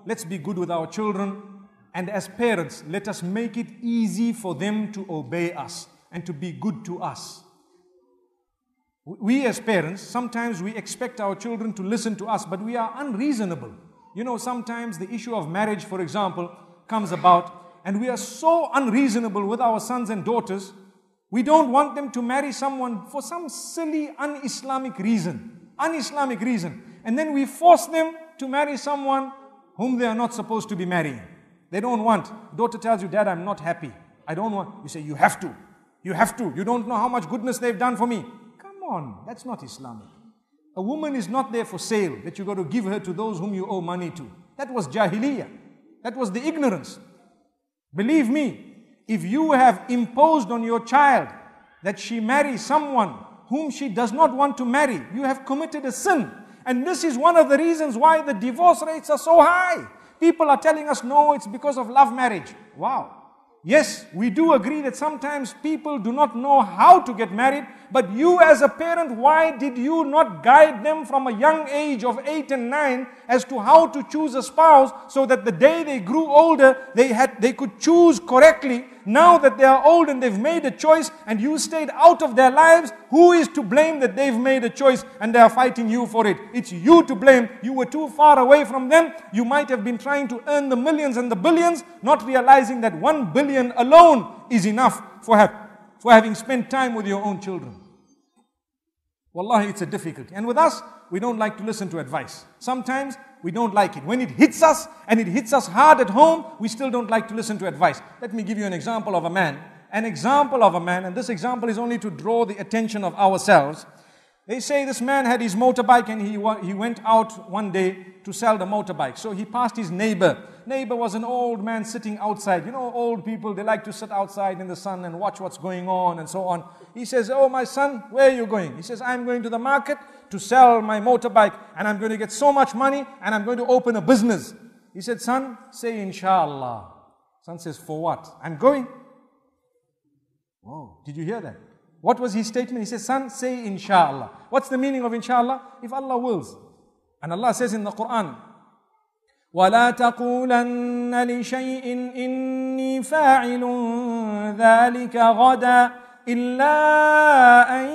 let's be good with our children. And as parents, let us make it easy for them to obey us and to be good to us. We as parents, sometimes we expect our children to listen to us, but we are unreasonable. You know, sometimes the issue of marriage, for example, comes about, and we are so unreasonable with our sons and daughters. We don't want them to marry someone for some silly, un-Islamic reason. Un-Islamic reason. And then we force them to marry someone whom they are not supposed to be marrying. They don't want. Daughter tells you, Dad, I'm not happy. I don't want. You say, you have to. You have to. You don't know how much goodness they've done for me. Come on, that's not Islamic. A woman is not there for sale, that you got to give her to those whom you owe money to. That was Jahiliyyah. That was the ignorance. Believe me, if you have imposed on your child that she marry someone whom she does not want to marry, you have committed a sin. And this is one of the reasons why the divorce rates are so high. People are telling us, no, it's because of love marriage. Wow. Yes, we do agree that sometimes people do not know how to get married, but you as a parent, why did you not guide them from a young age of 8 and 9 as to how to choose a spouse, so that the day they grew older, they could choose correctly? Now that they are old and they've made a choice and you stayed out of their lives, who is to blame that they've made a choice and they are fighting you for it? It's you to blame. You were too far away from them. You might have been trying to earn the millions and the billions, not realizing that 1 billion alone is enough for having spent time with your own children. Wallahi, it's a difficulty. And with us, we don't like to listen to advice. Sometimes we don't like it. When it hits us, and it hits us hard at home, we still don't like to listen to advice. Let me give you an example of a man. An example of a man, and this example is only to draw the attention of ourselves. They say this man had his motorbike and he went out one day to sell the motorbike. So he passed his neighbor. Neighbor was an old man sitting outside. You know, old people, they like to sit outside in the sun and watch what's going on and so on. He says, oh my son, where are you going? He says, I'm going to the market to sell my motorbike and I'm going to get so much money and I'm going to open a business. He said, son, say inshallah. Son says, for what? I'm going. Whoa, did you hear that? What was his statement? He says, son, say inshallah. What's the meaning of inshallah? If Allah wills. And Allah says in the Quran, وَلَا تَقُولَنَّ لِشَيْءٍ إِنِّي فَاعِلٌ ذَلِكَ غَدًا إِلَّا أَن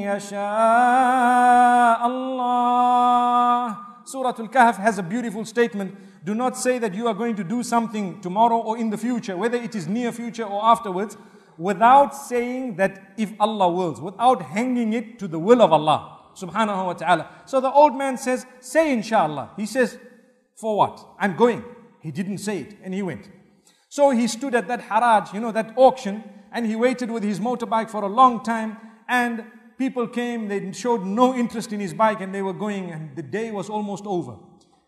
يَشَاءَ اللَّهُ. Surah Al-Kahf has a beautiful statement. Do not say that you are going to do something tomorrow or in the future, whether it is near future or afterwards, without saying that if Allah wills, without hanging it to the will of Allah subhanahu wa ta'ala. So the old man says, say inshallah. He says, for what? I'm going. He didn't say it and he went. So he stood at that haraj, you know, that auction, and he waited with his motorbike for a long time, and people came, they showed no interest in his bike and they were going, and the day was almost over.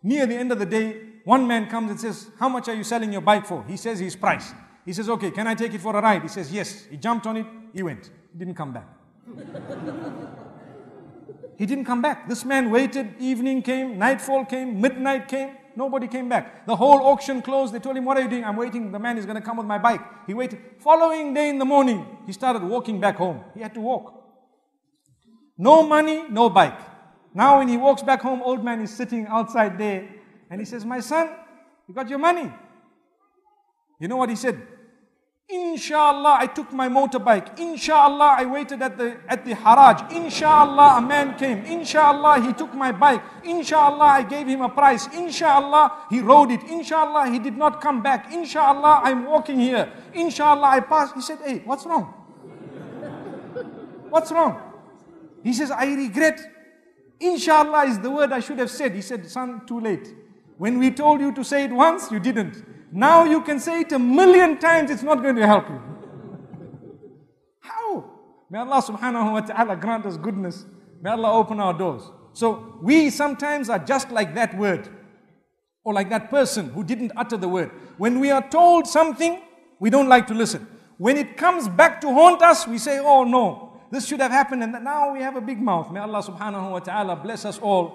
Near the end of the day, one man comes and says, how much are you selling your bike for? He says his price. He says, okay, can I take it for a ride? He says, yes. He jumped on it, he went. He didn't come back. He didn't come back. This man waited, evening came, nightfall came, midnight came, nobody came back. The whole auction closed. They told him, what are you doing? I'm waiting, the man is going to come with my bike. He waited. Following day in the morning, he started walking back home. He had to walk. No money, no bike. Now when he walks back home, old man is sitting outside there, and he says, my son, you got your money? You know what he said? Inshallah, I took my motorbike. Inshallah, I waited at the haraj. Inshallah, a man came. Inshallah, he took my bike. Inshallah, I gave him a price. Inshallah, he rode it. Inshallah, he did not come back. Inshallah, I'm walking here. Inshallah, I passed. He said, hey, what's wrong? What's wrong? He says, I regret. Inshallah is the word I should have said. He said, son, too late. When we told you to say it once, you didn't. Now you can say it 1,000,000 times, it's not going to help you. How? May Allah subhanahu wa ta'ala grant us goodness. May Allah open our doors. So we sometimes are just like that word, or like that person who didn't utter the word. When we are told something, we don't like to listen. When it comes back to haunt us, we say, oh no, this should have happened, and now we have a big mouth. May Allah subhanahu wa ta'ala bless us all.